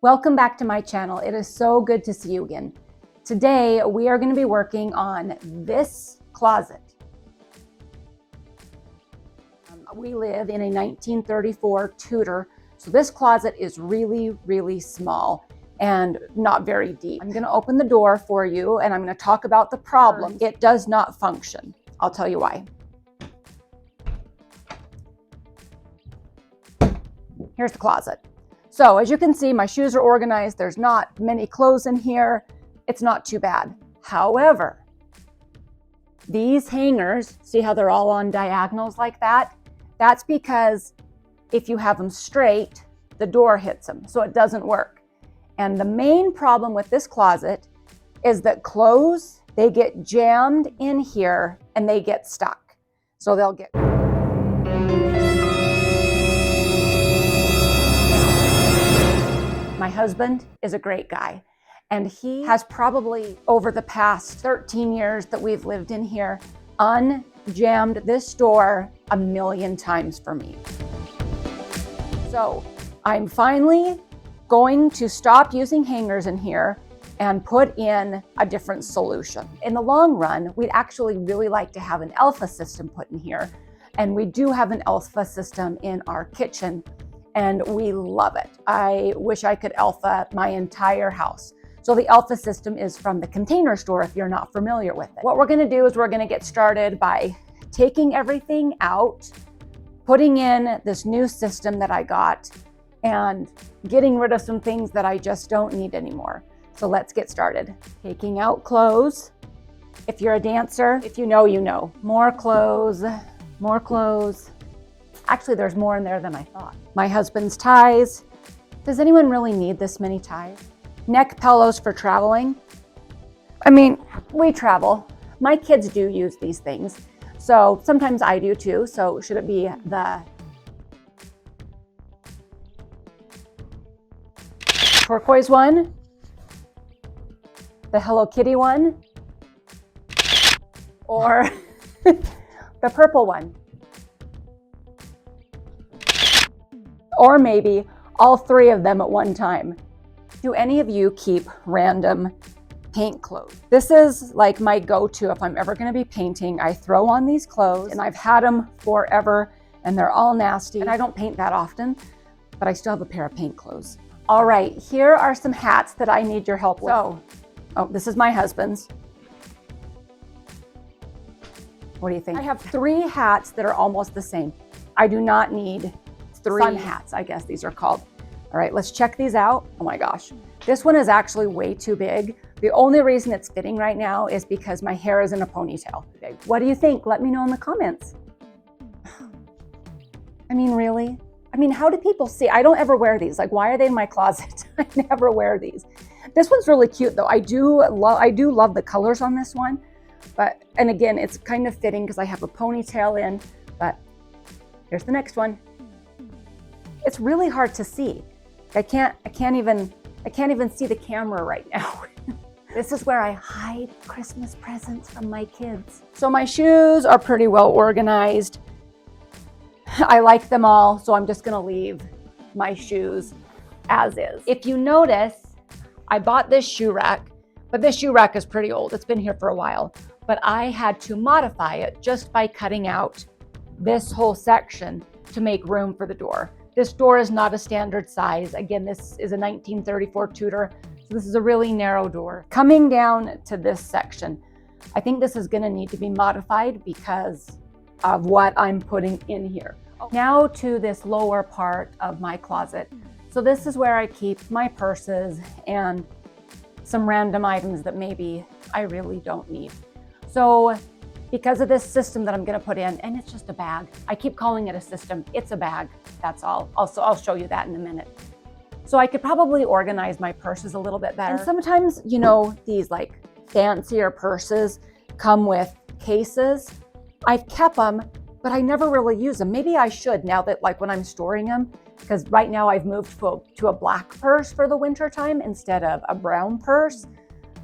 Welcome back to my channel. It is so good to see you again. Today, we are going to be working on this closet. We live in a 1934 Tudor, so this closet is really, really small and not very deep. I'm going to open the door for you and I'm going to talk about the problem. It does not function. I'll tell you why. Here's the closet. So as you can see, my shoes are organized. There's not many clothes in here. It's not too bad. However, these hangers, see how they're all on diagonals like that? That's because if you have them straight, the door hits them, so it doesn't work. And the main problem with this closet is that clothes, they get jammed in here and they get stuck. So they'll get... My husband is a great guy, and he has probably, over the past 13 years that we've lived in here, unjammed this door 1,000,000 times for me. So I'm finally going to stop using hangers in here and put in a different solution. In the long run, we'd actually really like to have an Elfa system put in here, and we do have an Elfa system in our kitchen. And we love it. I wish I could Elfa my entire house. So the Elfa system is from the Container Store if you're not familiar with it. What we're gonna do is we're gonna get started by taking everything out, putting in this new system that I got, and getting rid of some things that I just don't need anymore. So let's get started. Taking out clothes. If you're a dancer, if you know, you know. More clothes, more clothes. Actually, there's more in there than I thought. My husband's ties. Does anyone really need this many ties? Neck pillows for traveling. I mean, we travel. My kids do use these things. So sometimes I do too. So should it be the turquoise one? The Hello Kitty one? Or the purple one? Or maybe all three of them at one time. Do any of you keep random paint clothes? This is like my go-to if I'm ever gonna be painting. I throw on these clothes and I've had them forever and they're all nasty. And I don't paint that often, but I still have a pair of paint clothes. All right, here are some hats that I need your help with. So, this is my husband's. What do you think? I have 3 hats that are almost the same. I do not need 3 sun hats, I guess these are called. All right, let's check these out. Oh my gosh, this one is actually way too big. The only reason it's fitting right now is because my hair is in a ponytail. What do you think? Let me know in the comments. I mean, really? I mean, how do people see? I don't ever wear these. Like, why are they in my closet? I never wear these. This one's really cute though. I do love the colors on this one, and again, it's kind of fitting because I have a ponytail in, but here's the next one. It's really hard to see. I can't even see the camera right now. This is where I hide Christmas presents from my kids. So my shoes are pretty well organized. I like them all, so I'm just gonna leave my shoes as is. If you notice, I bought this shoe rack, but this shoe rack is pretty old. It's been here for a while, but I had to modify it just by cutting out this whole section to make room for the door. This door is not a standard size. Again, this is a 1934 Tudor, so this is a really narrow door. Coming down to this section, I think this is gonna need to be modified because of what I'm putting in here. Now to this lower part of my closet. So this is where I keep my purses and some random items that maybe I really don't need. So because of this system that I'm gonna put in, and it's just a bag. I keep calling it a system, it's a bag, that's all. Also, I'll show you that in a minute. So I could probably organize my purses a little bit better. And sometimes, you know, these like fancier purses come with cases. I've kept them, but I never really use them. Maybe I should now that like when I'm storing them, because right now I've moved to a black purse for the winter time instead of a brown purse.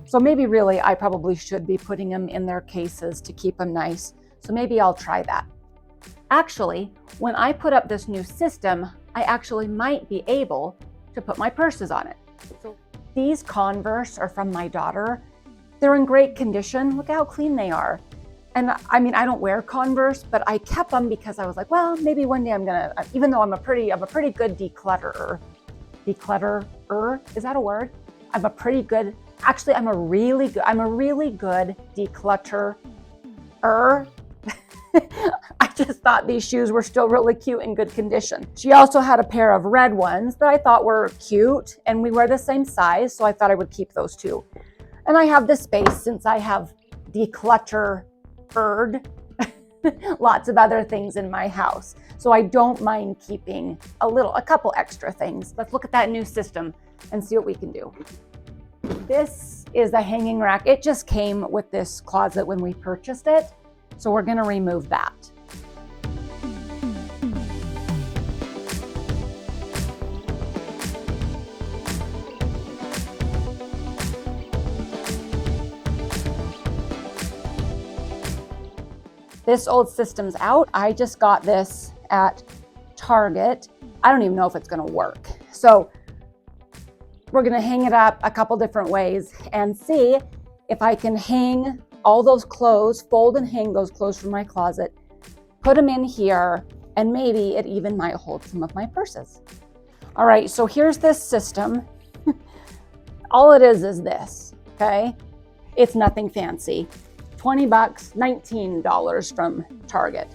So maybe really I probably should be putting them in their cases to keep them nice. So maybe I'll try that. Actually, when I put up this new system, I actually might be able to put my purses on it. So these Converse are from my daughter. They're in great condition. Look how clean they are. And I mean, I don't wear Converse, but I kept them because I was like, well, maybe one day I'm gonna, even though I'm a pretty good declutterer. Declutterer, is that a word? I'm a really good declutterer. I just thought these shoes were still really cute in good condition. She also had a pair of red ones that I thought were cute, and we wear the same size, so I thought I would keep those too. And I have the space since I have decluttered lots of other things in my house. So I don't mind keeping a couple extra things. Let's look at that new system and see what we can do. This is a hanging rack. It just came with this closet when we purchased it. So we're gonna remove that. This old system's out. I just got this at Target. I don't even know if it's gonna work. So we're gonna hang it up a couple different ways and see if I can hang all those clothes, fold and hang those clothes from my closet, put them in here, and maybe it even might hold some of my purses. All right, so here's this system. All it is this, okay? It's nothing fancy. 20 bucks, $19 from Target.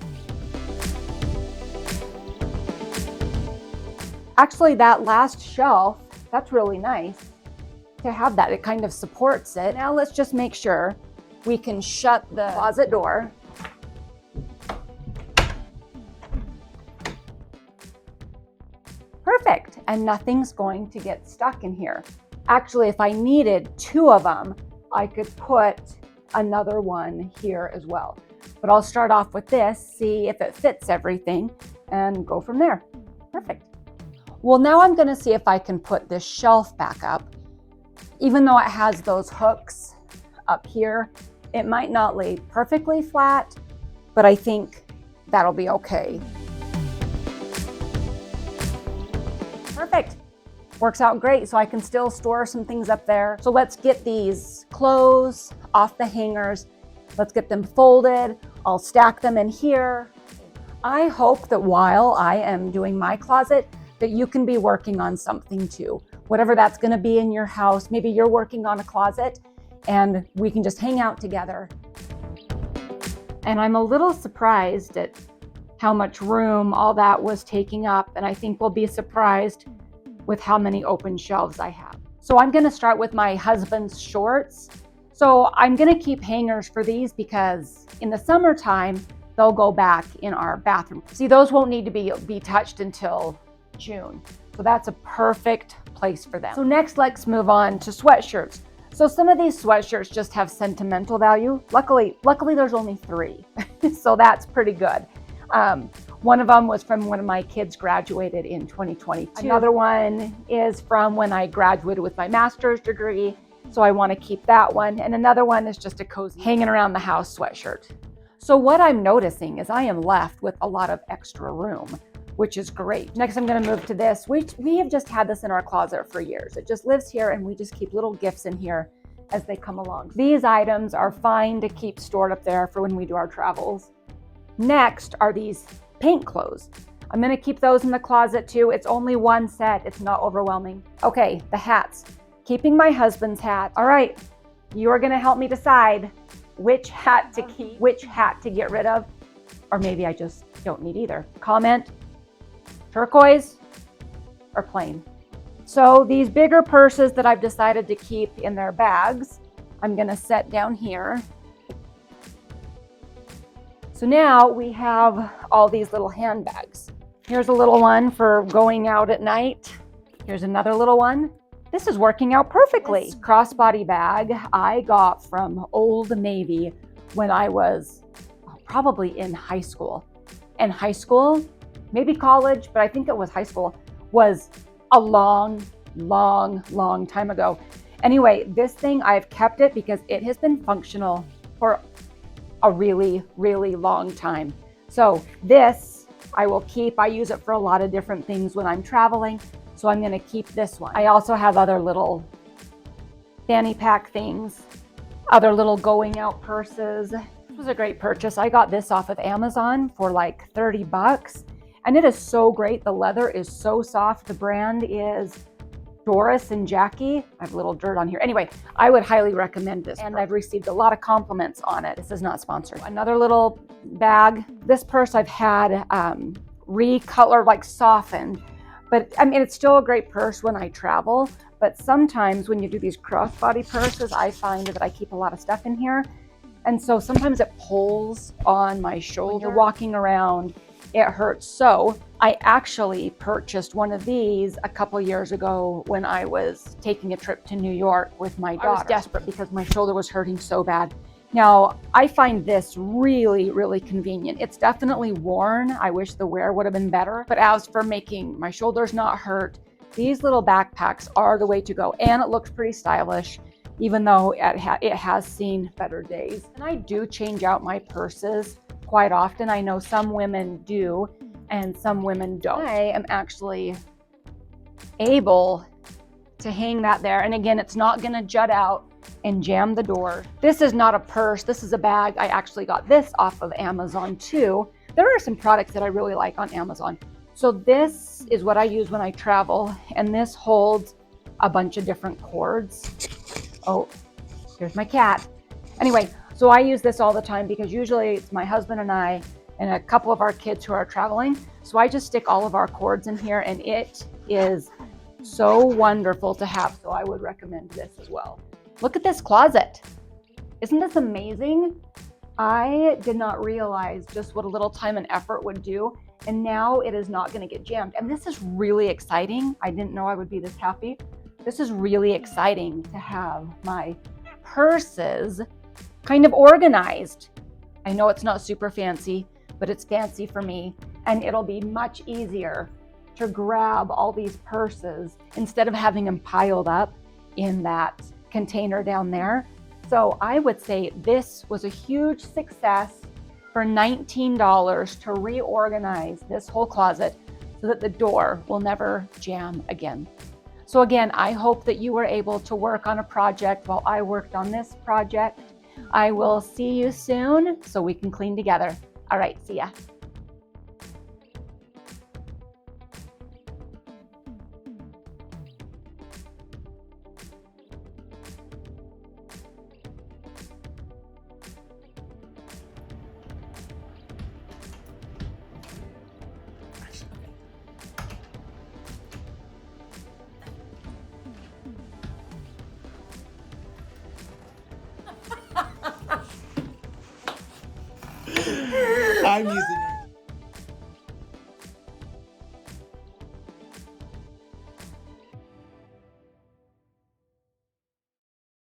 Actually, that last shelf, that's really nice to have that. It kind of supports it. Now let's just make sure we can shut the closet door. Perfect, and nothing's going to get stuck in here. Actually, if I needed two of them, I could put another one here as well. But I'll start off with this, see if it fits everything, and go from there. Perfect. Well, now I'm gonna see if I can put this shelf back up. Even though it has those hooks up here, it might not lay perfectly flat, but I think that'll be okay. Perfect. Works out great, so I can still store some things up there. So let's get these clothes off the hangers. Let's get them folded. I'll stack them in here. I hope that while I am doing my closet, that you can be working on something too. Whatever that's gonna be in your house. Maybe you're working on a closet and we can just hang out together. And I'm a little surprised at how much room all that was taking up, and I think we'll be surprised with how many open shelves I have. So I'm gonna start with my husband's shorts. So I'm gonna keep hangers for these because in the summertime, they'll go back in our bathroom. See, those won't need to be touched until June. So that's a perfect place for them. So next, let's move on to sweatshirts. So some of these sweatshirts just have sentimental value. Luckily there's only 3. So that's pretty good. One of them was from when my kids graduated in 2022. Another one is from when I graduated with my master's degree. So I want to keep that one. And another one is just a cozy hanging around the house sweatshirt. So what I'm noticing is I am left with a lot of extra room, which is great. Next, I'm going to move to this. We have just had this in our closet for years. It just lives here and we just keep little gifts in here as they come along. These items are fine to keep stored up there for when we do our travels. Next are these paint clothes. I'm going to keep those in the closet too. It's only one set. It's not overwhelming. Okay, the hats. Keeping my husband's hat. All right, you are going to help me decide which hat to keep, which hat to get rid of, or maybe I just don't need either. Comment, turquoise or plain. So these bigger purses that I've decided to keep in their bags, I'm going to set down here. So now we have all these little handbags. Here's a little one for going out at night. Here's another little one. This is working out perfectly. This crossbody bag I got from Old Navy when I was probably in high school. And high school, maybe college, but I think it was high school, was a long time ago. Anyway, this thing, I've kept it because it has been functional for a really long time. So this I will keep. I use it for a lot of different things when I'm traveling. So So I'm gonna keep this one. I also have other little fanny pack things, other little going out purses. This was a great purchase. I got this off of Amazon for like 30 bucks. And it is so great. The leather is so soft. The brand is Doris and Jackie. I have a little dirt on here. Anyway, I would highly recommend this. And I've received a lot of compliments on it. This is not sponsored. Another little bag. This purse I've had recolored, like softened. But I mean, it's still a great purse when I travel. But sometimes when you do these crossbody purses, I find that I keep a lot of stuff in here. And so sometimes it pulls on my shoulder. When you're walking around, it hurts. So I actually purchased one of these a couple years ago when I was taking a trip to New York with my daughter. I was desperate because my shoulder was hurting so bad. Now, I find this really, really convenient. It's definitely worn. I wish the wear would have been better. But as for making my shoulders not hurt, these little backpacks are the way to go. And it looks pretty stylish, even though it has seen better days. And I do change out my purses quite often. I know some women do and some women don't. I am actually able to hang that there. And again, it's not gonna jut out and jam the door. This is not a purse, this is a bag. I actually got this off of Amazon too. There are some products that I really like on Amazon. So this is what I use when I travel, and this holds a bunch of different cords. Oh, here's my cat. Anyway, so I use this all the time because usually it's my husband and I and a couple of our kids who are traveling. So I just stick all of our cords in here, and it is so wonderful to have. So I would recommend this as well. Look at this closet. Isn't this amazing? I did not realize just what a little time and effort would do. And now it is not going to get jammed. And this is really exciting. I didn't know I would be this happy. This is really exciting to have my purses kind of organized. I know it's not super fancy, but it's fancy for me. And it'll be much easier to grab all these purses instead of having them piled up in that container down there. So I would say this was a huge success for $19 to reorganize this whole closet so that the door will never jam again. So again, I hope that you were able to work on a project while I worked on this project. I will see you soon so we can clean together. All right, see ya. I'm using